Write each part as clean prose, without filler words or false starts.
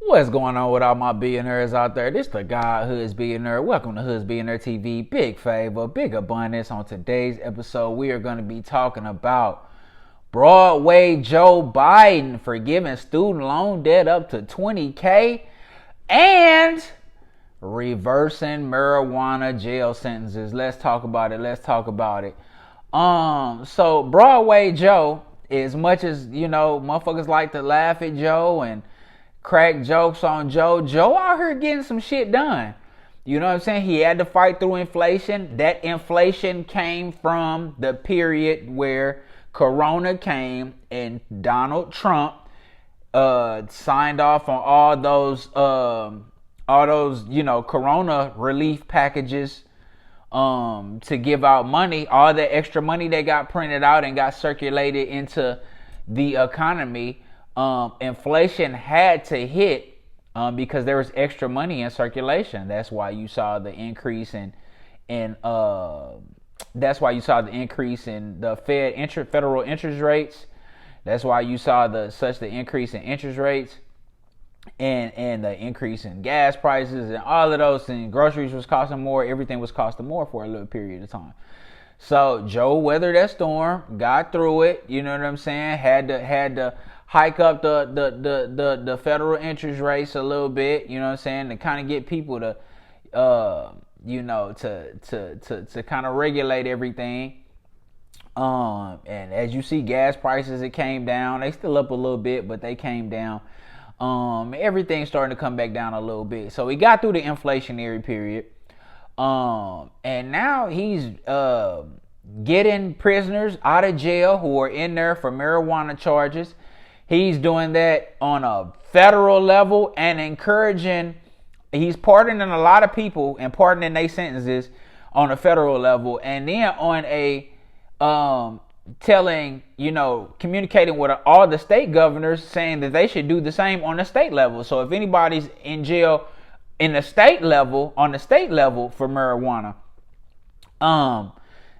What's going on with all my billionaires out there? This the guy Hood's Billionaire. Welcome to Hood's Billionaire TV. Big favor, big abundance. On today's episode, we are going to be talking about Broadway Joe Biden forgiving student loan debt up to $20K and reversing marijuana jail sentences. Let's talk about it. So Broadway Joe, as much as motherfuckers like to laugh at Joe and crack jokes on Joe out here getting some shit done. You know what I'm saying? He had to fight through inflation. That inflation came from the period where Corona came and Donald Trump signed off on all those Corona relief packages to give out money. All the extra money that got printed out and got circulated into the economy. Inflation had to hit because there was extra money in circulation. That's why you saw the increase in the federal interest rates. That's why you saw the increase in interest rates and the increase in gas prices and all of those things. Groceries was costing more. Everything was costing more for a little period of time. So Joe weathered that storm, got through it. You know what I'm saying? Had to hike up the federal interest rates a little bit. You know what I'm saying? To kind of get people to to kind of regulate everything. And as you see, gas prices, it came down. They still up a little bit, but they came down. Everything's starting to come back down a little bit. So he got through the inflationary period. And now he's getting prisoners out of jail who are in there for marijuana charges. He's doing that on a federal level and he's pardoning a lot of people and pardoning their sentences on a federal level, and then on a communicating with all the state governors saying that they should do the same on the state level. So if anybody's in jail on the state level for marijuana,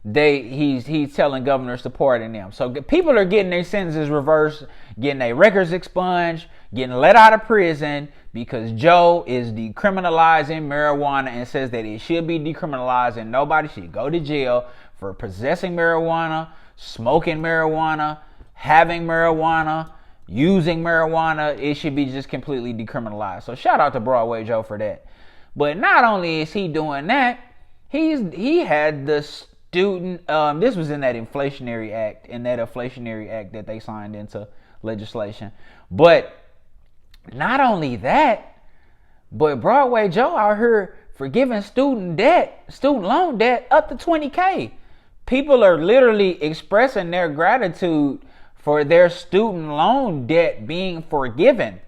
he's telling governors to pardon them. So people are getting their sentences reversed, getting their records expunged, getting let out of prison because Joe is decriminalizing marijuana and says that it should be decriminalized and nobody should go to jail for possessing marijuana, smoking marijuana, having marijuana, using marijuana. It should be just completely decriminalized. So shout out to Broadway Joe for that. But not only is he doing that, he had the student, this was in that inflationary act that they signed into legislation. But not only that, but Broadway Joe out here forgiving student loan debt up to $20K. People are literally expressing their gratitude for their student loan debt being forgiven.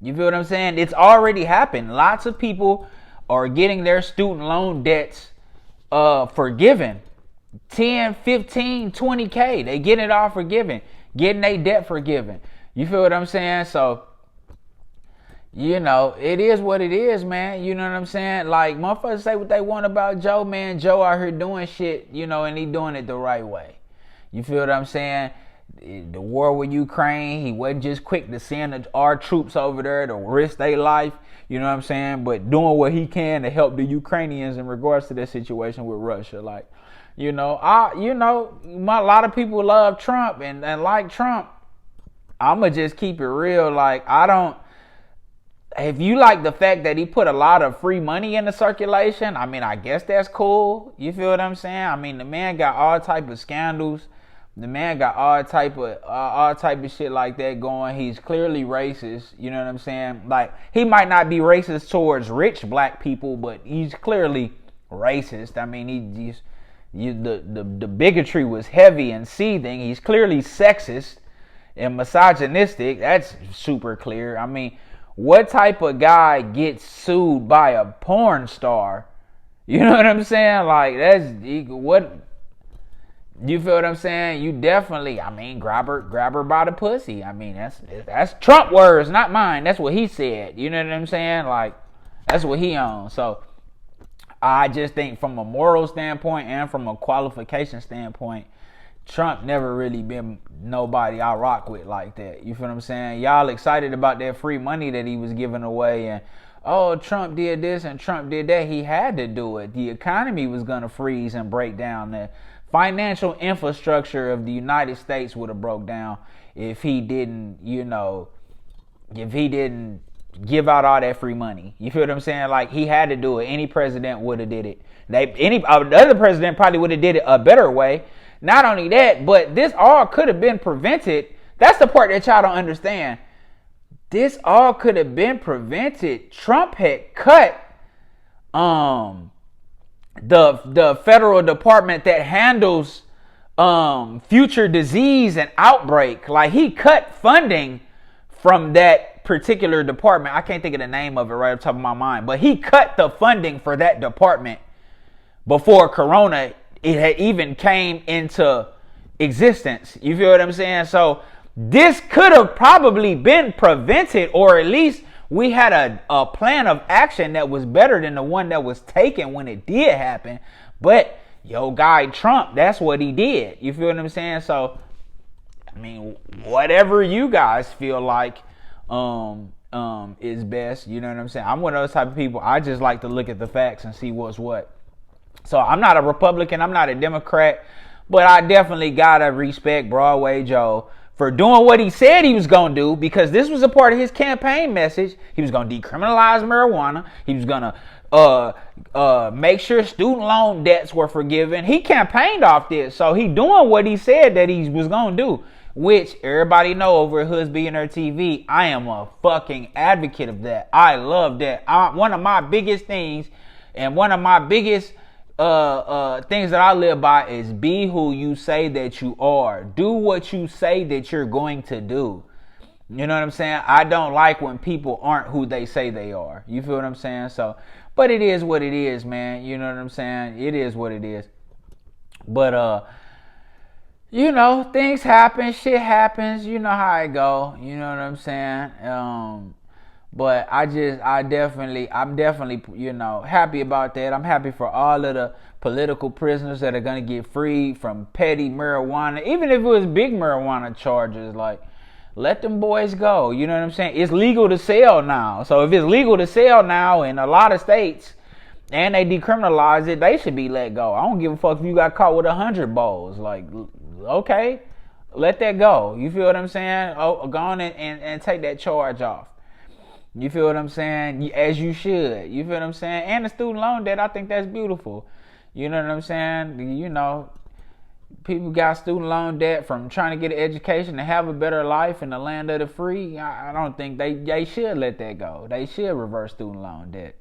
You feel what I'm saying? It's already happened. Lots of people are getting their student loan debts forgiven. 10, 15, 20K. They getting it all forgiven. Getting their debt forgiven. You feel what I'm saying? So, it is what it is, man. You know what I'm saying? Like, motherfuckers say what they want about Joe, man. Joe out here doing shit, and he doing it the right way. You feel what I'm saying? The war with Ukraine, he wasn't just quick to send our troops over there to risk their life, you know what I'm saying? But doing what he can to help the Ukrainians in regards to their situation with Russia. Like, a lot of people love Trump and like Trump. I'ma just keep it real. Like, if you like the fact that he put a lot of free money in the circulation, I mean, I guess that's cool. You feel what I'm saying? I mean, the man got all type of scandals. The man got all type of shit like that going. He's clearly racist. You know what I'm saying? Like, he might not be racist towards rich black people, but he's clearly racist. I mean, the bigotry was heavy and seething. He's clearly sexist and misogynistic. That's super clear. I mean, what type of guy gets sued by a porn star? You know what I'm saying? Like, what? You feel what I'm saying? You definitely, grab her by the pussy. I mean, that's Trump words, not mine. That's what he said. You know what I'm saying? Like, that's what he owns. So, I just think from a moral standpoint and from a qualification standpoint, Trump never really been nobody I rock with like that. You feel what I'm saying? Y'all excited about that free money that he was giving away, and oh, Trump did this and Trump did that. He had to do it. The economy was going to freeze and break down. The financial infrastructure of the United States would have broke down if he didn't, if he didn't give out all that free money. You feel what I'm saying? Like, he had to do it. Any president would have did it. Any other president probably would have did it a better way. Not only that, but this all could have been prevented. That's the part that y'all don't understand. This all could have been prevented. Trump had cut the federal department that handles future disease and outbreak. Like, he cut funding from that particular department. I can't think of the name of it right off the top of my mind, but he cut the funding for that department before Corona it had even came into existence. You feel what I'm saying? So this could have probably been prevented, or at least we had a plan of action that was better than the one that was taken when it did happen. But yo guy Trump, that's what he did. You feel what I'm saying? So I mean, whatever you guys feel like is best, you know what I'm saying? I'm one of those type of people. I just like to look at the facts and see what's what. So I'm not a Republican, I'm not a Democrat, but I definitely gotta respect Broadway Joe for doing what he said he was gonna do, because this was a part of his campaign message. He was gonna decriminalize marijuana. He was gonna make sure student loan debts were forgiven. He campaigned off this, so he doing what he said that he was gonna do, which everybody know over at Hoods Billionaire TV. I am a fucking advocate of that. I love that. One of my biggest things and one of my biggest things that I live by is be who you say that you are. Do what you say that you're going to do. You know what I'm saying? I don't like when people aren't who they say they are. You feel what I'm saying? So, but it is what it is, man. You know what I'm saying? It is what it is. But things happen, shit happens. You know how it go. You know what I'm saying? But I'm definitely, happy about that. I'm happy for all of the political prisoners that are going to get freed from petty marijuana. Even if it was big marijuana charges, like, let them boys go. You know what I'm saying? It's legal to sell now. So if it's legal to sell now in a lot of states and they decriminalize it, they should be let go. I don't give a fuck if you got caught with 100 bowls. Like, okay, let that go. You feel what I'm saying? Oh, go on and take that charge off. You feel what I'm saying? As you should. You feel what I'm saying? And the student loan debt, I think that's beautiful. You know what I'm saying? People got student loan debt from trying to get an education to have a better life in the land of the free. I don't think they should let that go. They should reverse student loan debt.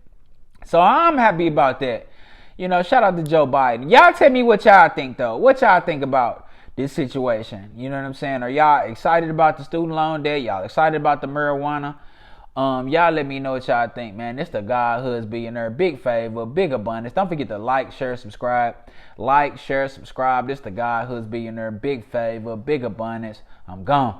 So I'm happy about that. Shout out to Joe Biden. Y'all tell me what y'all think, though. What y'all think about this situation? You know what I'm saying? Are y'all excited about the student loan debt? Y'all excited about the marijuana? Y'all let me know what y'all think, man. This the God Hoods Billionaire. Big favor, big abundance. Don't forget to like, share, subscribe. Like, share, subscribe. This the God Hoods Billionaire. Big favor, big abundance. I'm gone.